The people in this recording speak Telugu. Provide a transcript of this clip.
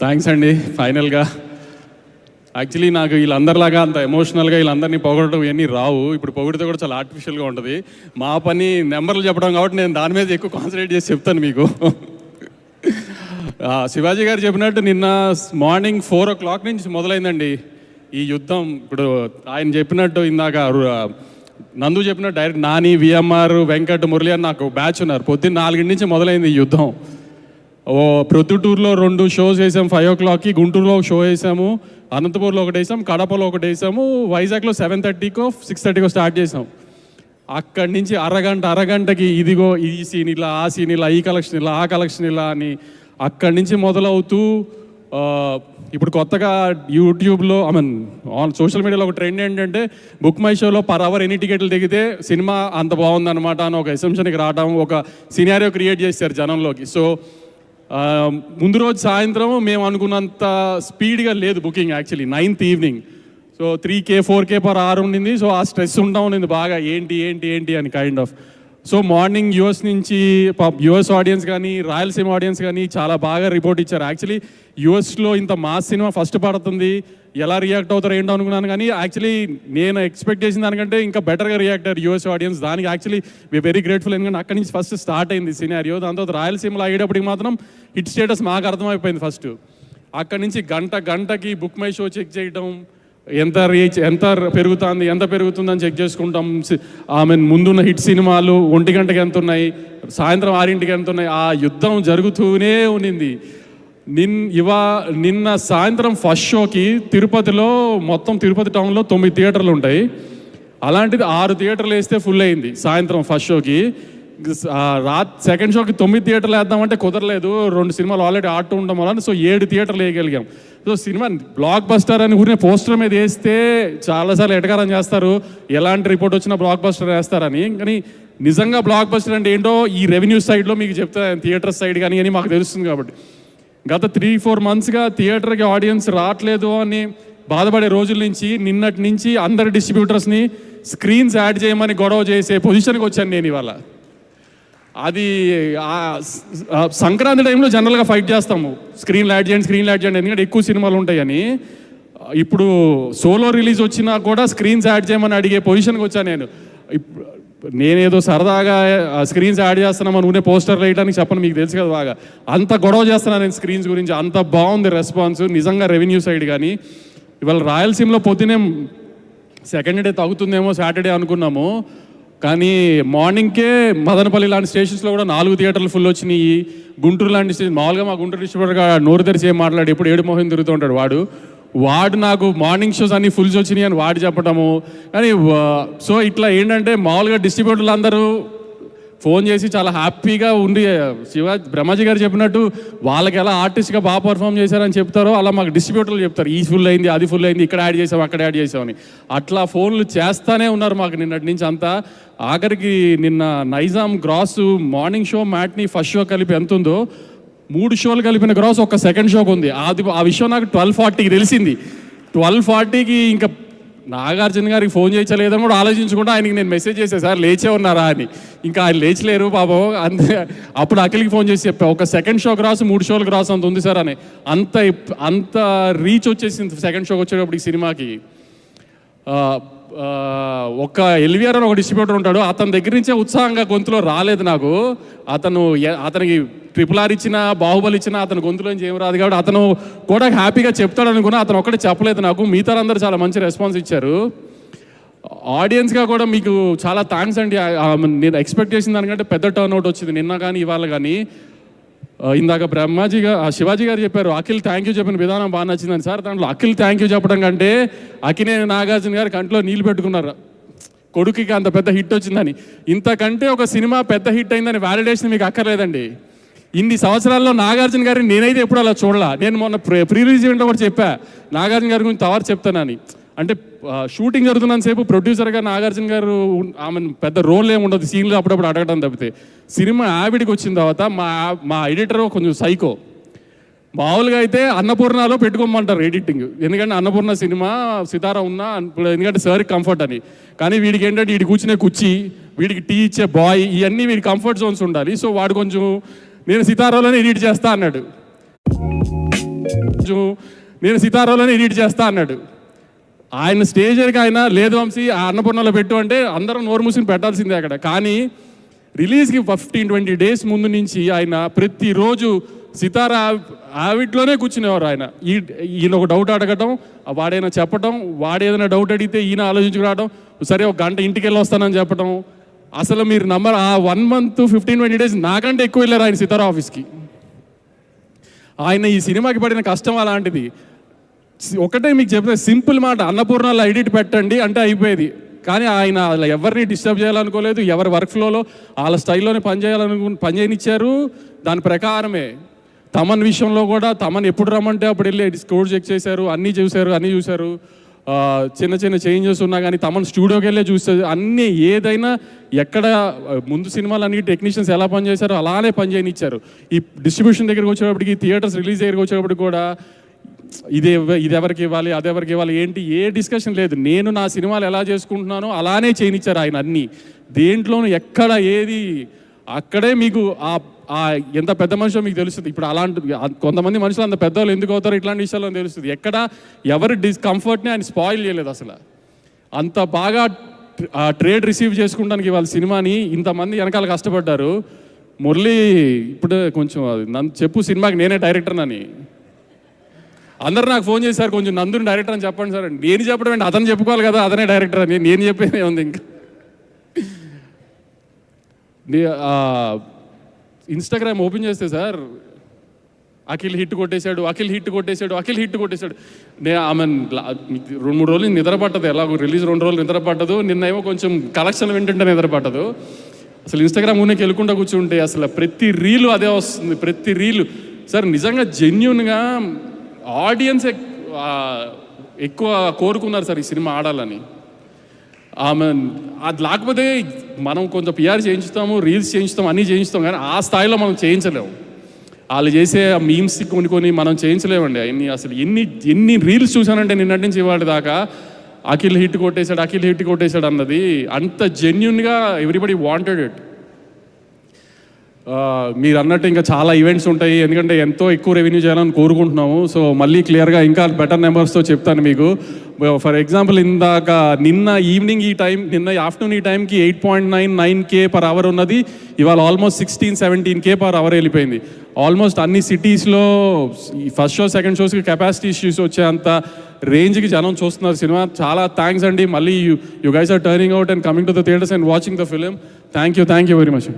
థ్యాంక్స్ అండి. ఫైనల్గా యాక్చువల్లీ నాకు వీళ్ళందరిలాగా అంత ఎమోషనల్గా వీళ్ళందరినీ పొగడటం ఇవన్నీ రావు. ఇప్పుడు పొగిడితే కూడా చాలా ఆర్టిఫిషియల్గా ఉంటుంది. మా పని నెంబర్లు చెప్పడం కాబట్టి నేను దాని మీద ఎక్కువ కాన్సన్ట్రేట్ చేసి చెప్తాను మీకు. శివాజీ గారు చెప్పినట్టు నిన్న మార్నింగ్ 4 o'clock నుంచి మొదలైందండి ఈ యుద్ధం. ఇప్పుడు ఆయన చెప్పినట్టు ఇందాక నందు చెప్పినట్టు డైరెక్ట్ నాని, విఎంఆర్, వెంకట్, మురళి అని నాకు బ్యాచ్ ఉన్నారు. పొద్దున్న 4 నుంచి మొదలైంది ఈ యుద్ధం. ప్రొద్దుటూరులో 2 షోస్ వేసాము 5 o'clockకి, గుంటూరులో ఒక షో వేసాము, అనంతపూర్లో ఒకటి వేసాం, కడపలో ఒకటి వేసాము, వైజాగ్లో 7:30కో 6:30కో స్టార్ట్ చేసాం. అక్కడి నుంచి అరగంటకి ఇదిగో ఈ సీన్ ఇలా, ఆ సీన్ ఇలా, ఈ కలెక్షన్ ఇలా, ఆ కలెక్షన్ ఇలా అని అక్కడి నుంచి మొదలవుతూ ఇప్పుడు కొత్తగా యూట్యూబ్లో ఆన్ సోషల్ మీడియాలో ఒక ట్రెండ్ ఏంటంటే బుక్ మై షోలో పర్ అవర్ ఎన్ని టికెట్లు దిగితే సినిమా అంత బాగుందన్నమాట అని ఒక ఎసెంప్షన్కి రావడం, ఒక సినారియో క్రియేట్ చేశారు జనంలోకి. సో ముందు రోజు సాయంత్రం మేము అనుకున్నంత స్పీడ్గా లేదు booking. Actually 9th evening. So 3K 4K per hour ఉండింది. సో ఆ స్ట్రెస్ ఉంటా ఉండింది బాగా, ఏంటి అని kind of. So morning US నుంచి యూఎస్ ఆడియన్స్ కానీ రాయలసీమ ఆడియన్స్ కానీ చాలా బాగా రిపోర్ట్ ఇచ్చారు. యాక్చువల్లీ యూఎస్లో ఇంత మాస్ సినిమా ఫస్ట్ పడుతుంది, ఎలా రియాక్ట్ అవుతారో ఏంటో అనుకున్నాను. కానీ యాక్చువల్లీ నేను ఎక్స్పెక్ట్ చేసిన దానికంటే ఇంకా బెటర్గా రియాక్ట్ అయ్యారు యూఎస్ ఆడియన్స్. దానికి యాక్చువల్లీ వెరీ గ్రేట్ఫుల్. ఎందుకంటే అక్కడి నుంచి ఫస్ట్ స్టార్ట్ అయింది సినారియో. దాని తర్వాత రాయలసీమలో అయ్యేటప్పటికి మాత్రం హిట్ స్టేటస్ మాకు అర్థమైపోయింది ఫస్ట్. అక్కడి నుంచి గంటకి బుక్ మై షో చెక్ చేయడం, ఎంత రీచ్ ఎంత పెరుగుతుందని చెక్ చేసుకుంటాం. ముందున్న హిట్ సినిమాలు 1 గంటకి ఎంత ఉన్నాయి, సాయంత్రం 6ంటికి ఎంత ఉన్నాయి. ఆ యుద్ధం జరుగుతూనే ఉన్నింది. నిన్న సాయంత్రం ఫస్ట్ షోకి తిరుపతిలో మొత్తం తిరుపతి టౌన్లో 9 థియేటర్లు ఉంటాయి. అలాంటిది 6 థియేటర్లు వేస్తే ఫుల్ అయింది సాయంత్రం ఫస్ట్ షోకి. సెకండ్ షోకి 9 థియేటర్లు వేద్దామంటే కుదరలేదు, 2 సినిమాలు ఆల్రెడీ ఆడుతూ ఉండడం వల్ల. సో 7 థియేటర్లు వేయగలిగాం. సో సినిమా బ్లాక్ బస్టర్ అని ఊరినే పోస్టర్ మీద వేస్తే చాలాసార్లు ఎటకారం చేస్తారు, ఎలాంటి రిపోర్ట్ వచ్చినా బ్లాక్ బస్టర్ వేస్తారని. కానీ నిజంగా బ్లాక్ బస్టర్ అంటే ఏంటో ఈ రెవెన్యూ సైడ్లో మీకు చెప్తాను, థియేటర్ సైడ్ కానీ అని మాకు తెలుస్తుంది. కాబట్టి గత 3-4 monthsగా థియేటర్కి ఆడియన్స్ రావట్లేదు అని బాధపడే రోజుల నుంచి నిన్నటి నుంచి అందరి డిస్ట్రిబ్యూటర్స్ని స్క్రీన్స్ యాడ్ చేయమని గొడవ చేసే పొజిషన్కి వచ్చాను నేను ఇవాళ. అది సంక్రాంతి టైంలో జనరల్గా ఫైట్ చేస్తాము, స్క్రీన్ యాడ్ చేయండి ఎందుకంటే ఎక్కువ సినిమాలు ఉంటాయని. ఇప్పుడు సోలో రిలీజ్ వచ్చినా కూడా స్క్రీన్స్ యాడ్ చేయమని అడిగే పొజిషన్కి వచ్చాను నేను. నేనేదో సరదాగా స్క్రీన్స్ యాడ్ చేస్తున్నామని ఊనే పోస్టర్లు వేయడానికి చెప్పను, మీకు తెలుసు కదా బాగా. అంత గొడవ చేస్తున్నాను నేను స్క్రీన్స్ గురించి. అంత బాగుంది రెస్పాన్స్ నిజంగా రెవెన్యూ సైడ్. కానీ ఇవాళ రాయలసీమలో పొద్దునే సెకండ్ డే తగ్గుతుందేమో సాటర్డే అనుకున్నాము, కానీ మార్నింగ్కే మదనపల్లి లాంటి స్టేషన్స్లో కూడా 4 థియేటర్లు ఫుల్ వచ్చినాయి. గుంటూరు లాంటి స్టేషన్ మామూలుగా మా గుంటూరు డిస్ట్రిబ్యూటర్గా నోరు తెరిచి ఏం మాట్లాడి ఇప్పుడు 7 మోహన్ తిరుగుతూ ఉంటాడు వాడు నాకు మార్నింగ్ షోస్ అన్ని ఫుల్స్ వచ్చినాయి అని వాడు చెప్పటము. కానీ సో ఇట్లా ఏంటంటే మామూలుగా డిస్ట్రిబ్యూటర్లు అందరూ ఫోన్ చేసి చాలా హ్యాపీగా ఉండి బ్రహ్మాజీ గారు చెప్పినట్టు వాళ్ళకి ఎలా ఆర్టిస్ట్గా బాగా పర్ఫామ్ చేశారని చెప్తారో అలా మాకు డిస్ట్రిబ్యూటర్లు చెప్తారు, ఈ ఫుల్ అయింది, అది ఫుల్ అయింది, ఇక్కడ యాడ్ చేసాం, అక్కడ యాడ్ చేసామని. అట్లా ఫోన్లు చేస్తానే ఉన్నారు మాకు నిన్నటి నుంచి అంతా. ఆఖరికి నిన్న Nizam gross morning show matinee first show కలిపి ఎంత ఉందో 3 షోలు కలిపిన గ్రాస్ ఒక సెకండ్ షోకి ఉంది. ఆ విషయం నాకు 12:40కి తెలిసింది. 12:40కి ఇంకా నాగార్జున గారికి ఫోన్ చేయలేదని కూడా ఆలోచించుకుంటే ఆయనకి నేను మెసేజ్ చేశాను, సార్ లేచే ఉన్నారా అని. ఇంకా ఆయన లేచలేరు పాపం. అంతే అప్పుడు అఖిల్కి ఫోన్ చేసి చెప్పా, ఒక సెకండ్ షో గ్రాస్ 3 షోలు గ్రాస్ అంత ఉంది సార్ అని. అంత రీచ్ వచ్చేసింది సెకండ్ షోకి వచ్చేటప్పుడు ఈ సినిమాకి. ఒక ఎల్విఆర్ అని ఒక డిస్ట్రిబ్యూటర్ ఉంటాడు, అతని దగ్గర నుంచే ఉత్సాహంగా గొంతులో రాలేదు నాకు. అతనికి RRR ఇచ్చినా బాహుబలి ఇచ్చినా అతని గొంతులోంచి ఏం రాదు కాబట్టి అతను కూడా హ్యాపీగా చెప్తాడు అనుకున్నా. అతను ఒక్కడే చెప్పలేదు నాకు, మిగతా అందరూ చాలా మంచి రెస్పాన్స్ ఇచ్చారు. ఆడియన్స్గా కూడా మీకు చాలా థ్యాంక్స్ అండి. నేను ఎక్స్పెక్ట్ చేసిన దానికంటే పెద్ద టర్న్అవుట్ వచ్చింది నిన్న కానీ ఇవాళ కానీ. ఇందాక శివాజీ గారు చెప్పారు అఖిల్ థ్యాంక్ యూ చెప్పిన విధానం బాగా నచ్చిందని. సార్ దాంట్లో అఖిల్ థ్యాంక్ యూ చెప్పడం కంటే అక్కినేని నాగార్జున గారు కంట్లో నీళ్ళు పెట్టుకున్నారు, కొడుకుకి అంత పెద్ద హిట్ వచ్చిందని. ఇంతకంటే ఒక సినిమా పెద్ద హిట్ అయిందని వ్యాలిడేషన్ మీకు అక్కర్లేదండి. ఇన్ని సంవత్సరాల్లో నాగార్జున గారిని నేనైతే ఎప్పుడు అలా చూడలా. నేను మొన్న ప్రీ రిలీజ్ ఈవెంట్లో కూడా చెప్పా నాగార్జున గారి గురించి తవరు చెప్తానని. అంటే షూటింగ్ జరుగుతున్నంతసేపు ప్రొడ్యూసర్గా నాగార్జున గారు ఆమె పెద్ద రోల్ ఏమి ఉండదు, సీన్లు అప్పుడప్పుడు అడగడం తప్పితే. సినిమా ఆవిడికి వచ్చిన తర్వాత మా ఎడిటర్ కొంచెం సైకో. మామూలుగా అయితే అన్నపూర్ణలో పెట్టుకోమంటారు ఎడిటింగ్, ఎందుకంటే అన్నపూర్ణ సినిమా సితారా ఉన్నా ఎందుకంటే సార్కి కంఫర్ట్ అని. కానీ వీడికి ఏంటంటే వీడికి కూర్చునే కుర్చీ, వీడికి టీ ఇచ్చే బాయ్, ఇవన్నీ వీడి కంఫర్ట్ జోన్స్ ఉండాలి. సో వాడు కొంచెం నేను సితారాలోనే ఎడిట్ చేస్తా అన్నాడు. నేను సితారాలోనే ఎడిట్ చేస్తా అన్నాడు. ఆయన స్టేజర్కి ఆయన లేదు వంశీ ఆ అన్నపూర్ణలో పెట్టు అంటే అందరం నోరు మూసుకుని పెట్టాల్సిందే అక్కడ. కానీ రిలీజ్కి 15-20 డేస్ ముందు నుంచి ఆయన ప్రతిరోజు సితారా ఆవిట్లోనే కూర్చునేవారు. ఈయన ఒక డౌట్ అడగటం, వాడైనా చెప్పటం, వాడేదైనా డౌట్ అడిగితే ఈయన ఆలోచించుకురావడం, సరే ఒక గంట ఇంటికి వెళ్ళి వస్తానని చెప్పడం. అసలు మీరు నంబర్ ఆ 1 month 15-20 డేస్ నాకంటే ఎక్కువ వెళ్ళారు ఆయన సితారా ఆఫీస్కి. ఆయన ఈ సినిమాకి పడిన కష్టం అలాంటిది. ఒకటే మీకు చెప్పిన సింపుల్ మాట, అన్నపూర్ణలో ఎడిట్ పెట్టండి అంటే అయిపోయేది. కానీ ఆయన అలా ఎవరిని డిస్టర్బ్ చేయాలనుకోలేదు, ఎవరి వర్క్ ఫ్లోలో వాళ్ళ స్టైల్లోనే పనిచేయనిచ్చారు. దాని ప్రకారమే తమన్ విషయంలో కూడా తమన్ ఎప్పుడు రమ్మంటే అప్పుడు వెళ్ళి స్కోర్ చెక్ చేశారు, అన్నీ చూశారు. చిన్న చిన్న చేంజెస్ ఉన్నా కానీ తమన్ స్టూడియోకి వెళ్ళే చూస్తారు. అన్నీ ఏదైనా ఎక్కడ ముందు సినిమాలు అన్ని టెక్నీషియన్స్ ఎలా పనిచేశారో అలానే పనిచేయనిచ్చారు. ఈ డిస్ట్రిబ్యూషన్ దగ్గరికి వచ్చేటప్పటికి, థియేటర్స్ రిలీజ్ దగ్గరికి వచ్చేటప్పటికి కూడా ఇది ఎవరికి ఇవ్వాలి, అది ఎవరికి ఇవ్వాలి ఏంటి ఏ డిస్కషన్ లేదు. నేను నా సినిమాలు ఎలా చేసుకుంటున్నానో అలానే చేయనిచ్చారు ఆయన. అన్నీ దేంట్లోనూ ఎక్కడ ఏది అక్కడే మీకు ఎంత పెద్ద మనిషో మీకు తెలుస్తుంది. ఇప్పుడు అలాంటి కొంతమంది మనుషులు అంత పెద్దవాళ్ళు ఎందుకు అవుతారో ఇట్లాంటి విషయాల్లో తెలుస్తుంది. ఎక్కడ ఎవరి డిస్కంఫర్ట్ని ఆయన స్పాయిల్ చేయలేదు అసలు. అంత బాగా ట్రేడ్ రిసీవ్ చేసుకుంటానికి ఇవాళ సినిమాని ఇంతమంది వెనకాల కష్టపడ్డారు. మురళి ఇప్పుడు కొంచెం నన్ను చెప్పు సినిమాకి నేనే డైరెక్టర్నని అందరు నాకు ఫోన్ చేశారు, కొంచెం నందుని డైరెక్టర్ అని చెప్పండి సార్. నేను చెప్పడం ఏంటి, అతను చెప్పుకోవాలి కదా అతనే డైరెక్టర్ అని. నేను చెప్పేదే ఉంది. ఇంకా ఇన్స్టాగ్రామ్ ఓపెన్ చేస్తే సార్ అఖిల్ హిట్ కొట్టేశాడు. నేను ఆమె 2-3 రోజులు నిద్ర పట్టదు. ఎలాగో రిలీజ్ 2 రోజులు నిద్ర పట్టదు. నిన్న ఏమో కొంచెం కలెక్షన్ వింటుంటే నిద్ర పట్టదు. అసలు ఇన్స్టాగ్రామ్ ఊరికి వెళ్ళకుండా కూర్చుంటే అసలు ప్రతి రీలు అదే వస్తుంది. ప్రతి రీలు సార్ నిజంగా జెన్యున్గా ఆడియన్స్ ఎక్కువ కోరుకున్నారు సార్ ఈ సినిమా ఆడాలని. అది లేకపోతే మనం కొంచెం పిఆర్ చేయించుతాము, రీల్స్ చేయించుతాం, అన్నీ చేయించుతాం, కానీ ఆ స్థాయిలో మనం చేయించలేము. వాళ్ళు చేసే మీమ్స్ కొన్ని మనం చేయించలేమండి అవన్నీ. అసలు ఎన్ని రీల్స్ చూశానంటే నిన్నటి నుంచి ఇవాళ దాకా అఖిల్ హిట్ కొట్టేశాడు అన్నది అంత జెన్యున్గా ఎవ్రీబడి వాంటెడ్ ఇట్. మీరు అన్నట్టు ఇంకా చాలా ఈవెంట్స్ ఉంటాయి, ఎందుకంటే ఎంతో ఎక్కువ రెవెన్యూ చేయాలని కోరుకుంటున్నాము. సో మళ్ళీ క్లియర్గా ఇంకా బెటర్ నెంబర్స్తో చెప్తాను మీకు. ఫర్ ఎగ్జాంపుల్ ఇందాక నిన్న ఆఫ్టర్నూన్ ఈ టైంకి 8.99K per hour ఉన్నది, ఇవాళ ఆల్మోస్ట్ 16-17K per hour వెళ్ళిపోయింది. ఆల్మోస్ట్ అన్ని సిటీస్లో ఫస్ట్ షో సెకండ్ షోస్కి కెపాసిటీ ఇష్యూస్ వచ్చేంత రేంజ్కి జనం చూస్తున్నారు సినిమా. చాలా థ్యాంక్స్ అండి. మళ్ళీ you guys are turning out and coming to the theatres and watching the film. Thank you very much.